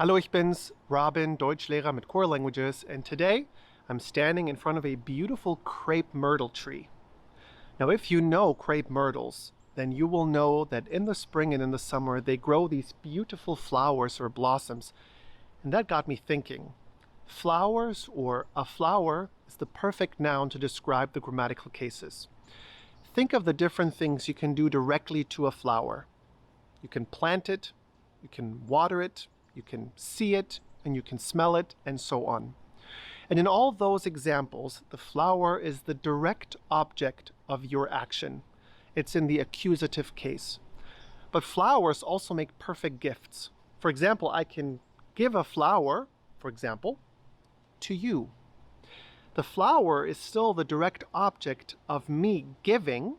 Hallo, ich bin's, Robin, Deutschlehrer mit Core Languages, and today I'm standing in front of a beautiful crepe myrtle tree. Now, if you know crepe myrtles, then you will know that in the spring and in the summer they grow these beautiful flowers or blossoms, and that got me thinking. Flowers or a flower is the perfect noun to describe the grammatical cases. Think of the different things you can do directly to a flower. You can plant it, you can water it, you can see it, and you can smell it, and so on. And in all those examples, the flower is the direct object of your action. It's in the accusative case. But flowers also make perfect gifts. For example, I can give a flower, for example, to you. The flower is still the direct object of me giving,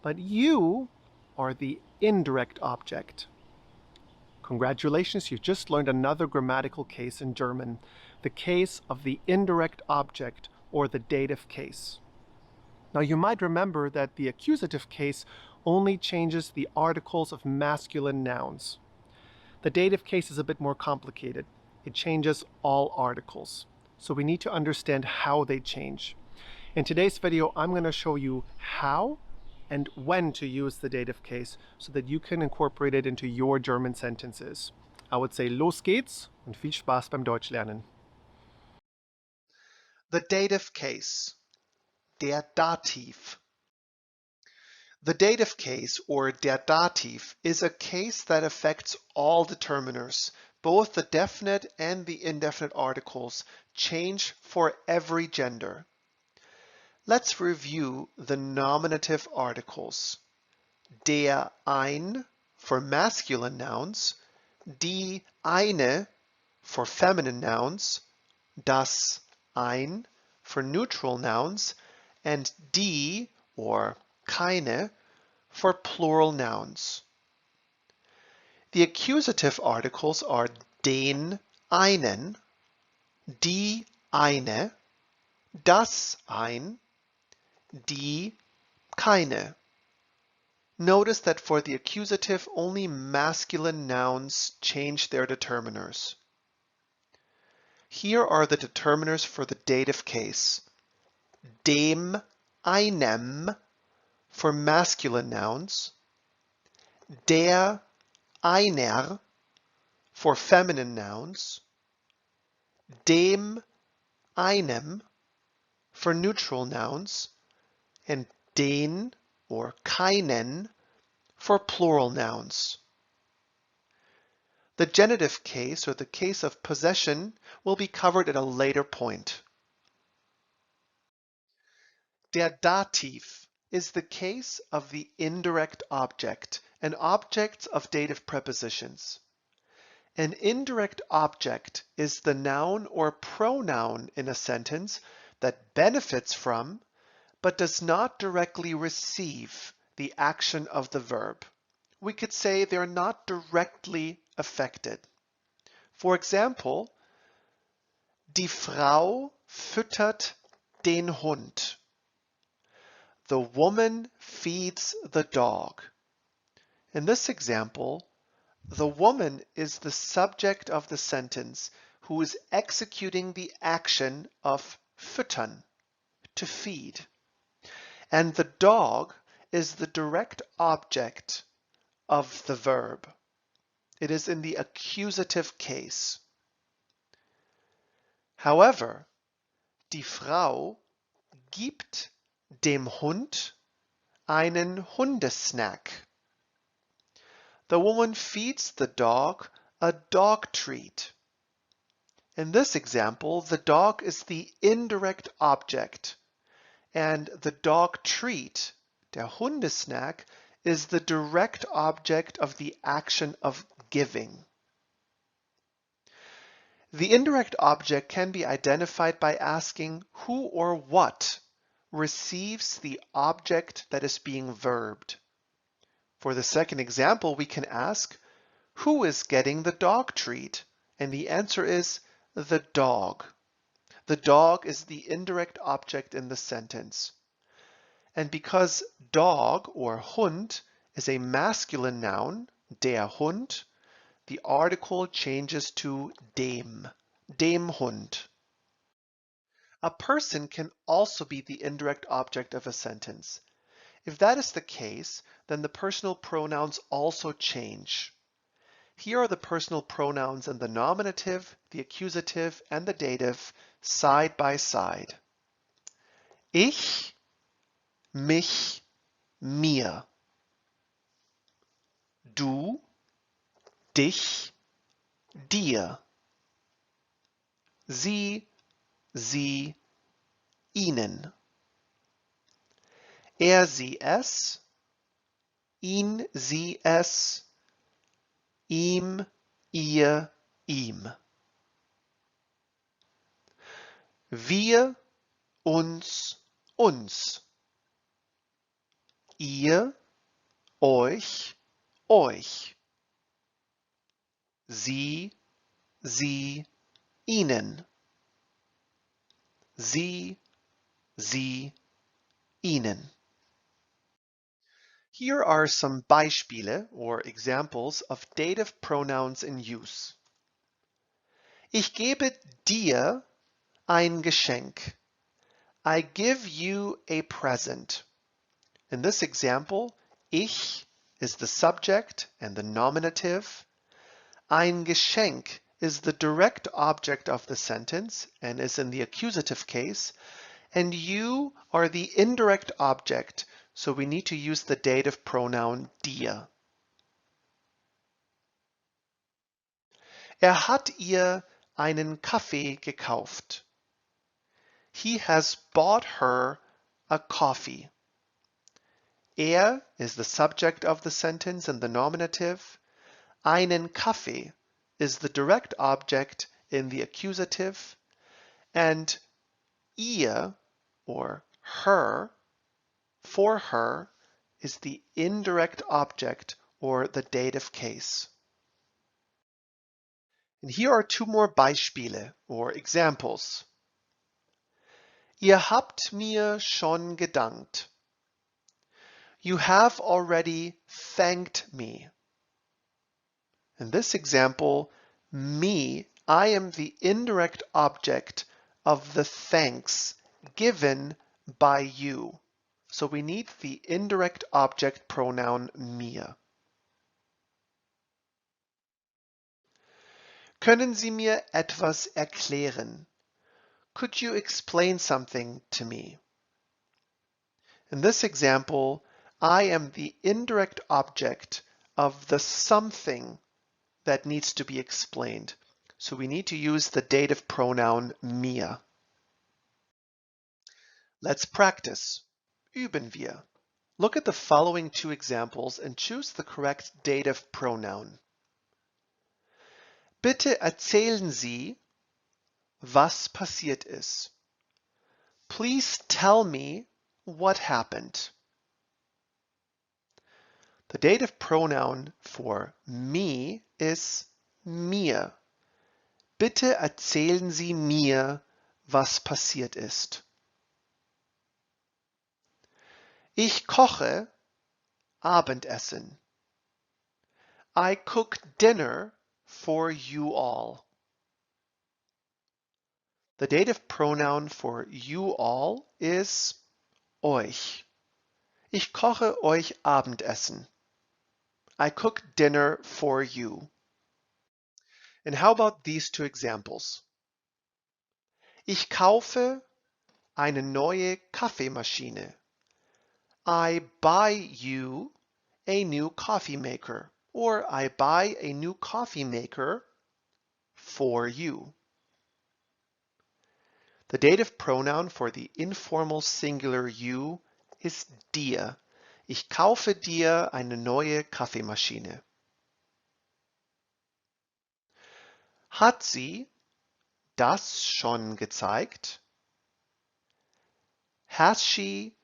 but you are the indirect object. Congratulations, you just learned another grammatical case in German, the case of the indirect object or the dative case. Now you might remember that the accusative case only changes the articles of masculine nouns. The dative case is a bit more complicated. It changes all articles. So we need to understand how they change. In today's video, I'm going to show you how and when to use the dative case so that you can incorporate it into your German sentences. I would say los geht's und viel Spaß beim Deutschlernen. The dative case, der Dativ. The dative case, or der Dativ, is a case that affects all determiners. Both the definite and the indefinite articles change for every gender. Let's review the nominative articles. Der ein for masculine nouns, die eine for feminine nouns, das ein for neutral nouns, and die or keine for plural nouns. The accusative articles are den einen, die eine, das ein, die keine. Notice that for the accusative, only masculine nouns change their determiners. Here are the determiners for the dative case. Dem einem for masculine nouns, der einer for feminine nouns, dem einem for neutral nouns, and den or keinen for plural nouns. The genitive case, or the case of possession, will be covered at a later point. Der Dativ is the case of the indirect object and objects of dative prepositions. An indirect object is the noun or pronoun in a sentence that benefits from but does not directly receive the action of the verb. We could say they're not directly affected. For example, die Frau füttert den Hund. The woman feeds the dog. In this example, the woman is the subject of the sentence who is executing the action of füttern, to feed. And the dog is the direct object of the verb. It is in the accusative case. However, die Frau gibt dem Hund einen Hundesnack. The woman feeds the dog a dog treat. In this example, the dog is the indirect object, and the dog treat, der Hundesnack, is the direct object of the action of giving. The indirect object can be identified by asking who or what receives the object that is being verbed. For the second example, we can ask, who is getting the dog treat? And the answer is the dog. The dog is the indirect object in the sentence. And because dog or Hund is a masculine noun, der Hund, the article changes to dem Hund. A person can also be the indirect object of a sentence. If that is the case, then the personal pronouns also change. Here are the personal pronouns in the nominative, the accusative, and the dative side by side. Ich, mich, mir. Du, dich, dir. Sie, ihnen. Er, sie, es. Ihn, sie, es. Ihm, ihr, ihm. Wir, uns, uns. Ihr, euch, euch. Sie, ihnen. Sie, ihnen. Here are some Beispiele or examples of dative pronouns in use. Ich gebe dir ein Geschenk. I give you a present. In this example, ich is the subject and the nominative. Ein Geschenk is the direct object of the sentence and is in the accusative case, and you are the indirect object, so we need to use the dative pronoun dir. Er hat ihr einen Kaffee gekauft. He has bought her a coffee. Er is the subject of the sentence and the nominative. Einen Kaffee is the direct object in the accusative, and ihr, or her, for her, is the indirect object or the dative case. And here are two more Beispiele or examples. Ihr habt mir schon gedankt. You have already thanked me. In this example, me, I am the indirect object of the thanks given by you. So we need the indirect object pronoun mir. Können Sie mir etwas erklären? Could you explain something to me? In this example, I am the indirect object of the something that needs to be explained. So we need to use the dative pronoun mir. Let's practice. Üben wir. Look at the following two examples and choose the correct dative pronoun. Bitte erzählen Sie, was passiert ist. Please tell me what happened. The dative pronoun for me is mir. Bitte erzählen Sie mir, was passiert ist. Ich koche Abendessen. I cook dinner for you all. The dative pronoun for you all is euch. Ich koche euch Abendessen. I cook dinner for you. And how about these two examples? Ich kaufe eine neue Kaffeemaschine. I buy you a new coffee maker, or I buy a new coffee maker for you. The dative pronoun for the informal singular you is dir. Ich kaufe dir eine neue Kaffeemaschine. Hat sie das schon gezeigt? Has she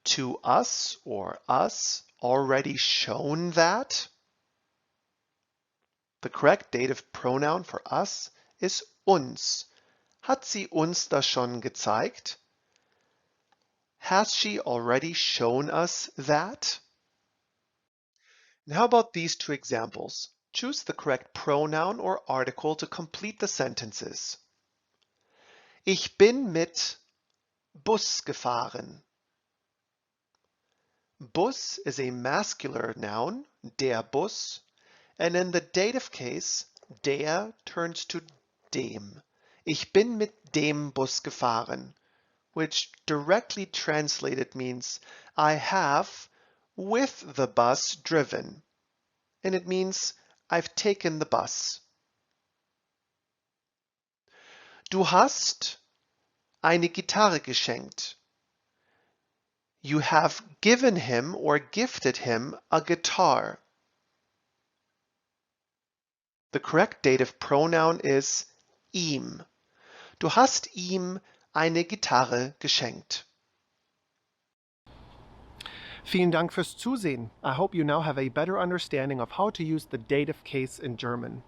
to us or us already shown that? The correct dative pronoun for us is uns. Hat sie uns das schon gezeigt? Has she already shown us that? And how about these two examples? Choose the correct pronoun or article to complete the sentences. Ich bin mit Bus gefahren. Bus is a masculine noun, der Bus, and in the dative case, der turns to dem. Ich bin mit dem Bus gefahren, which directly translated means I have, with the bus, driven. And it means I've taken the bus. Du hast eine Gitarre geschenkt. You have given him or gifted him a guitar. The correct dative pronoun is ihm. Du hast ihm eine Gitarre geschenkt. Vielen Dank fürs Zusehen. I hope you now have a better understanding of how to use the dative case in German.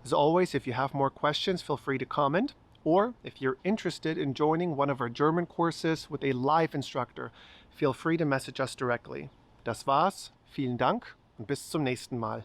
As always, if you have more questions, feel free to comment. Or if you're interested in joining one of our German courses with a live instructor, feel free to message us directly. Das war's, vielen Dank und bis zum nächsten Mal.